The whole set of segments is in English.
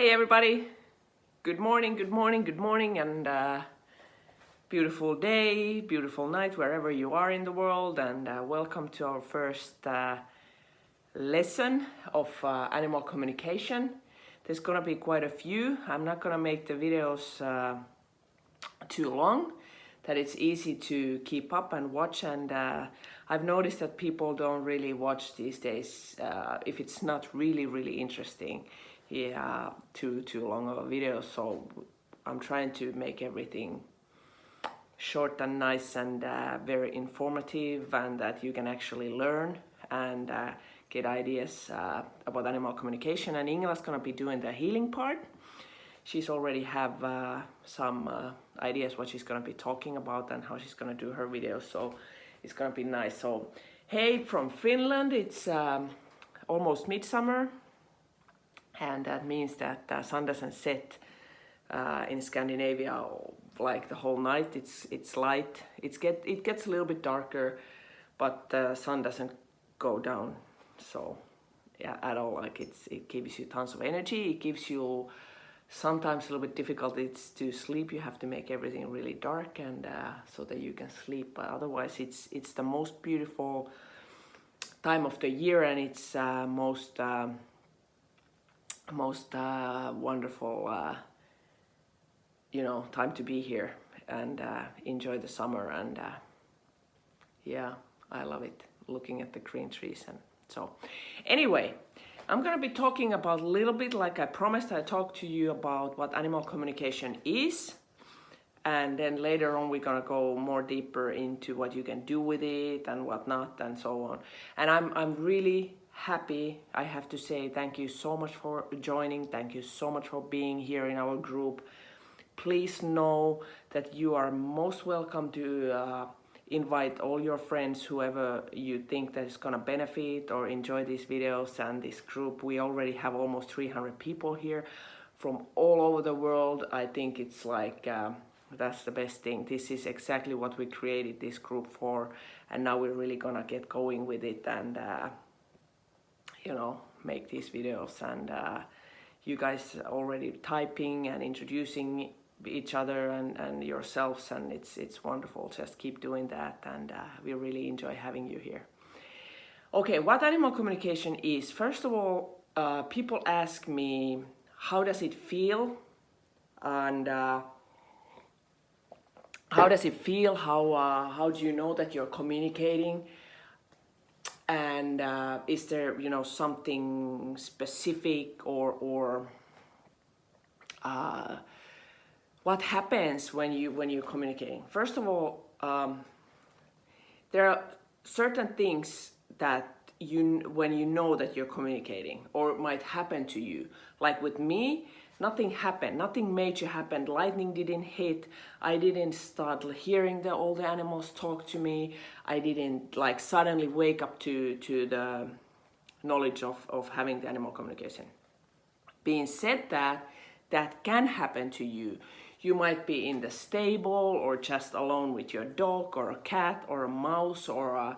Hey everybody, good morning, and beautiful day, beautiful night wherever you are in the world, and welcome to our first lesson of animal communication. There's gonna be quite a few. I'm not gonna make the videos too long, that it's easy to keep up and watch, and I've noticed that people don't really watch these days if it's not really interesting. Too long of a video, so I'm trying to make everything short and nice and very informative, and that you can actually learn and get ideas about animal communication. And Ingela's gonna be doing the healing part. She's already have some ideas what she's gonna be talking about and how she's gonna do her videos, so it's gonna be nice. So hey, from Finland, it's almost midsummer, and that means that sun doesn't set in Scandinavia like the whole night. It's light. It gets a little bit darker, but the sun doesn't go down. So yeah, at all. Like it gives you tons of energy. It gives you sometimes a little bit difficulties to sleep. You have to make everything really dark and so that you can sleep. But otherwise, it's the most beautiful time of the year, and it's most wonderful time to be here and enjoy the summer. And yeah, I love it, looking at the green trees. And so anyway, I'm gonna be talking about a little bit, like I promised, I talked to you about what animal communication is, and then later on we're gonna go more deeper into what you can do with it and whatnot and so on. And I'm really happy. I have to say thank you so much for joining. Thank you so much for being here in our group. Please know that you are most welcome to invite all your friends, whoever you think that is gonna benefit or enjoy these videos and this group. We already have almost 300 people here from all over the world. I think it's like that's the best thing. This is exactly what we created this group for, and now we're really gonna get going with it and make these videos. And you guys already typing and introducing each other and yourselves, and it's wonderful. Just keep doing that, and we really enjoy having you here. Okay, what animal communication is. First of all, people ask me, how does it feel? And how does it feel? How do you know that you're communicating? And is there something specific or what happens when you're communicating? First of all, there are certain things that when you know that you're communicating, or it might happen to you. Like with me, nothing happened, nothing major happened. Lightning didn't hit. I didn't start hearing all the animals talk to me. I didn't like suddenly wake up to the knowledge of having the animal communication. Being said that can happen to you. You might be in the stable or just alone with your dog or a cat or a mouse or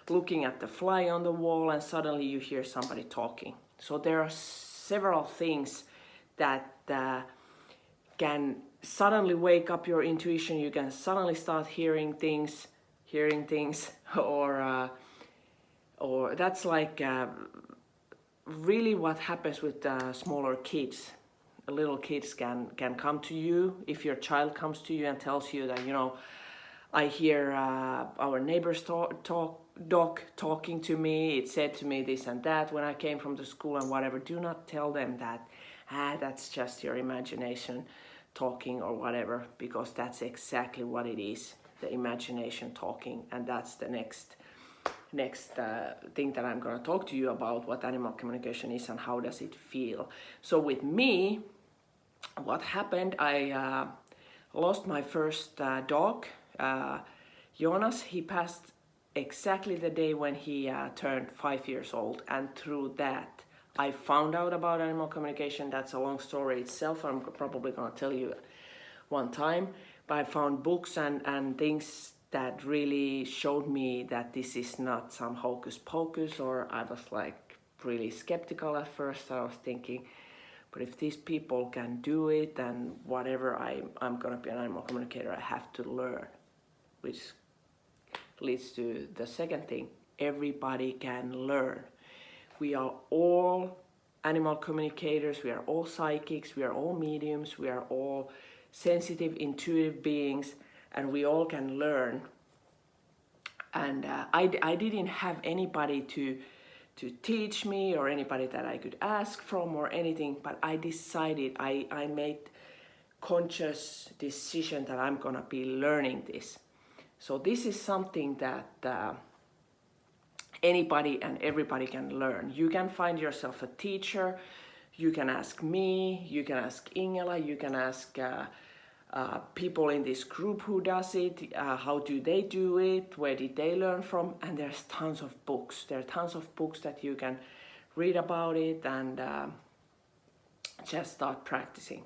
looking at the fly on the wall, and suddenly you hear somebody talking. So there are several things that can suddenly wake up your intuition. You can suddenly start hearing things, or that's like really what happens with smaller kids. Little kids can come to you. If your child comes to you and tells you that, I hear our neighbor's dog talking to me, it said to me this and that when I came from the school and whatever. Do not tell them that that's just your imagination talking or whatever, because that's exactly what it is, the imagination talking. And that's the next thing that I'm going to talk to you about, what animal communication is and how does it feel. So with me, what happened, I lost my first dog, Jonas. He passed exactly the day when he turned 5 years old, and through that I found out about animal communication. That's a long story itself. I'm probably going to tell you one time, but I found books and things that really showed me that this is not some hocus pocus, or I was like really skeptical at first. I was thinking, But if these people can do it, then whatever I'm gonna be an animal communicator, I have to learn, which leads to the second thing. Everybody can learn. We are all animal communicators, we are all psychics, we are all mediums, we are all sensitive, intuitive beings, and we all can learn. And I didn't have anybody to teach me or anybody that I could ask from or anything, but I decided, I made conscious decision that I'm gonna be learning this. So this is something that anybody and everybody can learn. You can find yourself a teacher, you can ask me, you can ask Ingela, you can ask people in this group who does it, how do they do it, where did they learn from, and there's tons of books. There are tons of books that you can read about it and just start practicing.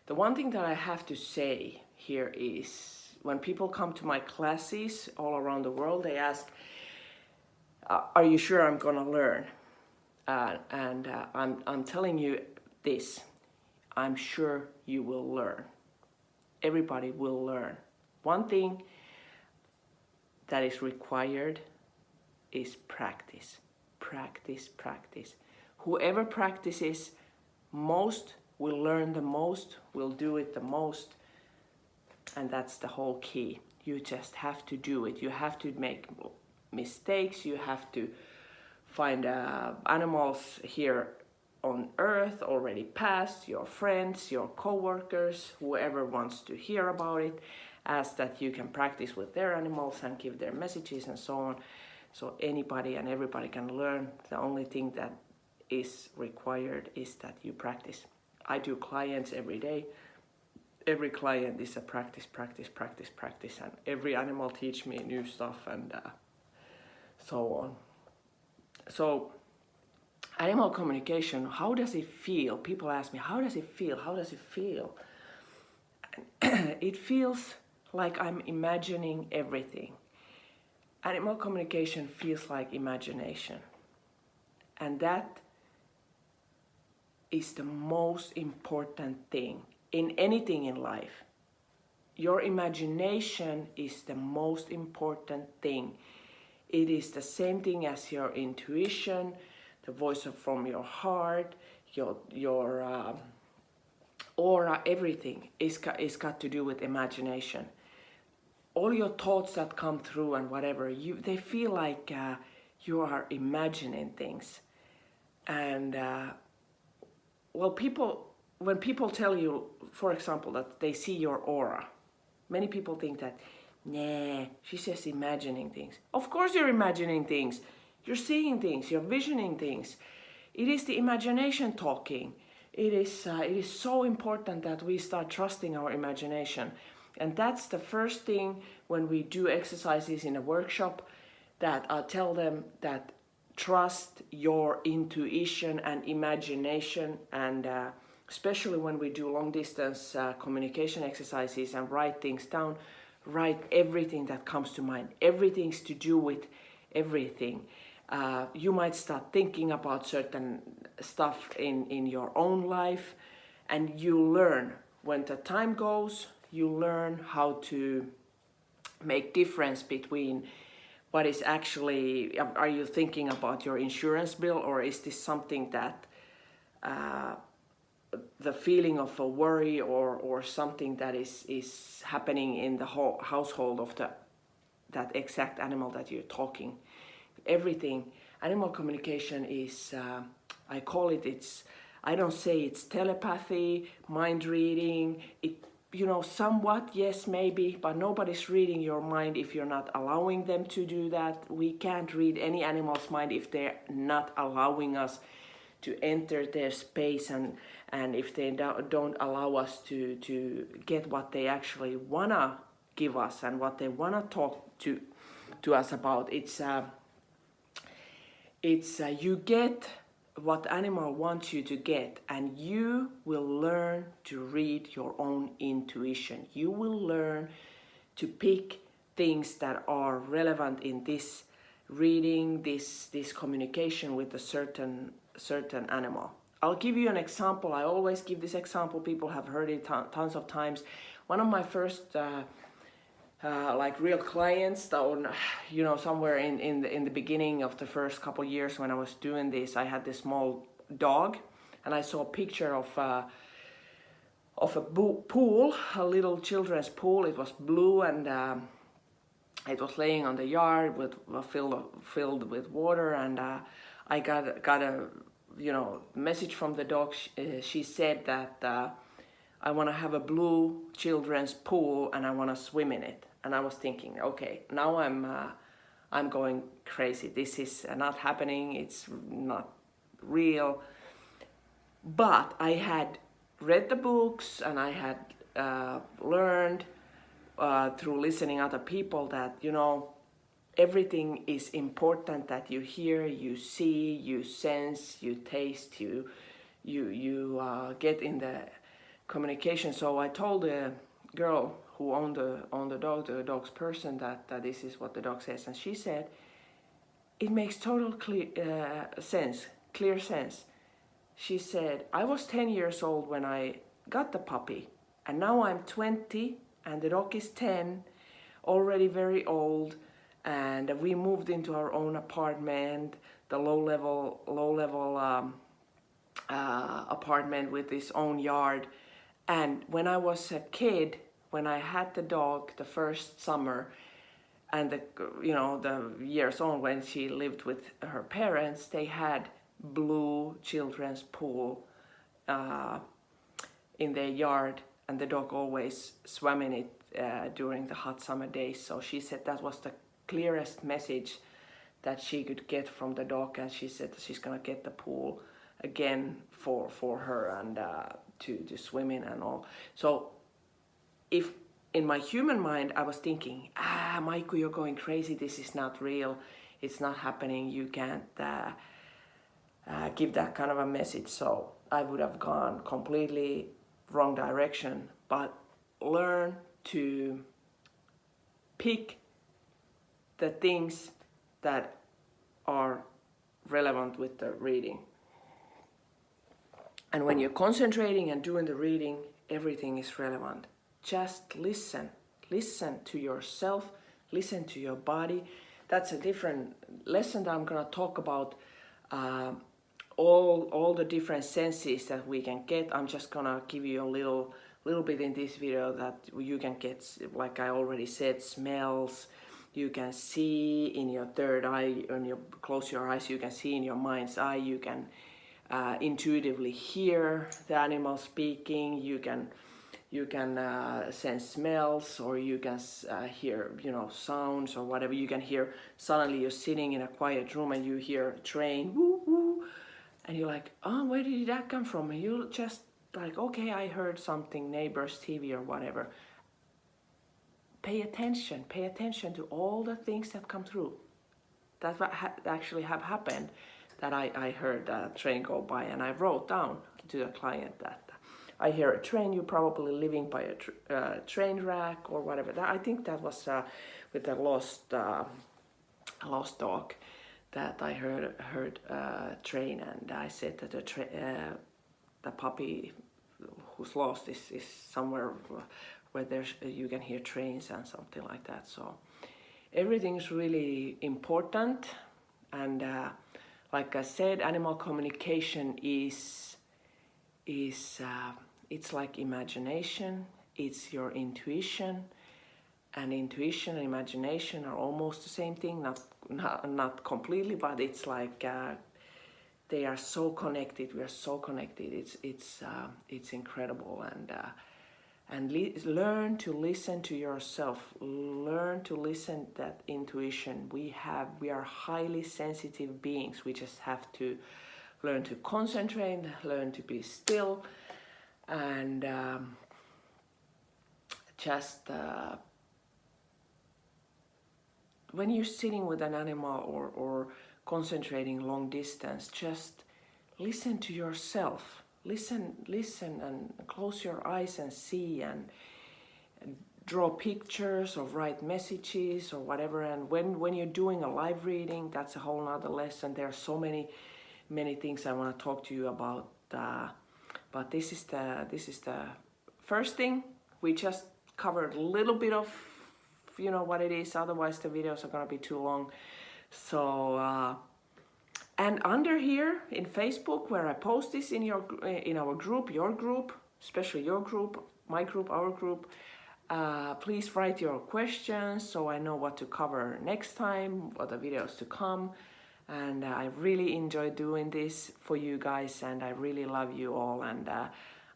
The one thing that I have to say here is when people come to my classes all around the world, they ask, are you sure I'm gonna learn? I'm telling you this, I'm sure you will learn. Everybody will learn. One thing that is required is practice. Practice, practice. Whoever practices most will learn the most, will do it the most, and that's the whole key. You just have to do it. You have to make mistakes, you have to find animals here on earth already past, your friends, your co-workers, whoever wants to hear about it, ask that you can practice with their animals and give their messages and so on. So anybody and everybody can learn. The only thing that is required is that you practice. I do clients every day. Every client is a practice, practice, practice, practice, and every animal teach me new stuff and so on. So animal communication, how does it feel? People ask me, how does it feel? How does it feel? It feels like I'm imagining everything. Animal communication feels like imagination. And that is the most important thing in anything in life. Your imagination is the most important thing. It is the same thing as your intuition, the voice from your heart, your aura, everything is got to do with imagination. All your thoughts that come through and whatever, they feel like you are imagining things. And when people tell you, for example, that they see your aura, many people think that, nah, she's just imagining things. Of course you're imagining things. You're seeing things, you're visioning things. It is the imagination talking. It is so important that we start trusting our imagination. And that's the first thing when we do exercises in a workshop, that I tell them that trust your intuition and imagination, and especially when we do long distance communication exercises and write things down, write everything that comes to mind. Everything's to do with everything. You might start thinking about certain stuff in your own life, and you learn. When the time goes, you learn how to make difference between what is actually, are you thinking about your insurance bill, or is this something that the feeling of a worry or something that is happening in the whole household of that exact animal that you're talking. Everything. Animal communication is, I call it, I don't say it's telepathy, mind reading, somewhat, yes, maybe, but nobody's reading your mind if you're not allowing them to do that. We can't read any animal's mind if they're not allowing us to enter their space, and if they don't allow us to get what they actually wanna give us and what they wanna talk to us about. You get what animal wants you to get, and you will learn to read your own intuition. You will learn to pick things that are relevant in this reading, this communication with a certain animal. I'll give you an example. I always give this example. People have heard it tons of times. One of my first like real clients, that, you know, somewhere in the beginning of the first couple years when I was doing this, I had this small dog, and I saw a picture of a pool, a little children's pool. It was blue, and it was laying on the yard with filled with water, and I got a message from the dog. She said that I want to have a blue children's pool and I want to swim in it. And I was thinking, okay, now I'm going crazy. This is not happening. It's not real. But I had read the books, and I had learned through listening other people that, you know, everything is important that you hear, you see, you sense, you taste, you get in the communication. So I told the girl who owned the dog, the dog's person, that this is what the dog says, and she said it makes total clear sense. She said, I was 10 years old when I got the puppy, and now I'm 20 and the dog is 10, already very old, and we moved into our own apartment, the low level apartment with its own yard. And when I was a kid, when I had the dog the first summer, and the years on when she lived with her parents, they had blue children's pool in their yard, and the dog always swam in it during the hot summer days. So she said that was the clearest message that she could get from the dog, and she said that she's gonna get the pool again for her and to swim in and all. So if in my human mind I was thinking, Maiku, you're going crazy, this is not real, it's not happening, you can't give that kind of a message, so I would have gone completely wrong direction. But learn to pick the things that are relevant with the reading. And when you're concentrating and doing the reading, everything is relevant. Just listen to yourself, listen to your body. That's a different lesson that I'm gonna talk about. All the different senses that we can get. I'm just gonna give you a little bit in this video that you can get, like I already said, smells. You can see in your third eye. When you close your eyes, you can see in your mind's eye. You can intuitively hear the animal speaking. You can sense smells, or you can hear sounds or whatever. You can hear, suddenly you're sitting in a quiet room and you hear a train, woo woo, and you're like, oh, where did that come from? And you just like, okay, I heard something, neighbors, TV or whatever. Pay attention to all the things that come through. That's what actually have happened, that I heard a train go by, and I wrote down to the client that I hear a train, you're probably living by a train rack or whatever. I think that was with the lost dog, that I heard a train, and I said that the puppy who's lost is somewhere where you can hear trains and something like that. So everything is really important, and like I said, animal communication is it's like imagination, it's your intuition, and intuition and imagination are almost the same thing, not completely, but it's like they are so connected. We are so connected. It's incredible, and learn to listen to yourself. Learn to listen that intuition. We are highly sensitive beings. We just have to learn to concentrate, learn to be still, and just when you're sitting with an animal or concentrating long distance, just listen to yourself. Listen and close your eyes and see, and draw pictures or write messages or whatever. And when you're doing a live reading, that's a whole nother lesson. There are so many things I want to talk to you about but this is the first thing. We just covered a little bit of, you know, what it is, otherwise the videos are gonna be too long. So and under here in Facebook, where I post this in our group, your group, especially your group, my group, our group, please write your questions so I know what to cover next time, what the videos to come. And I really enjoy doing this for you guys, and I really love you all, and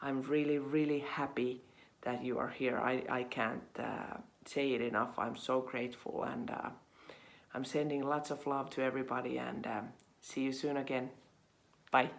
I'm really happy that you are here. I can't say it enough. I'm so grateful, and I'm sending lots of love to everybody, and see you soon again. Bye.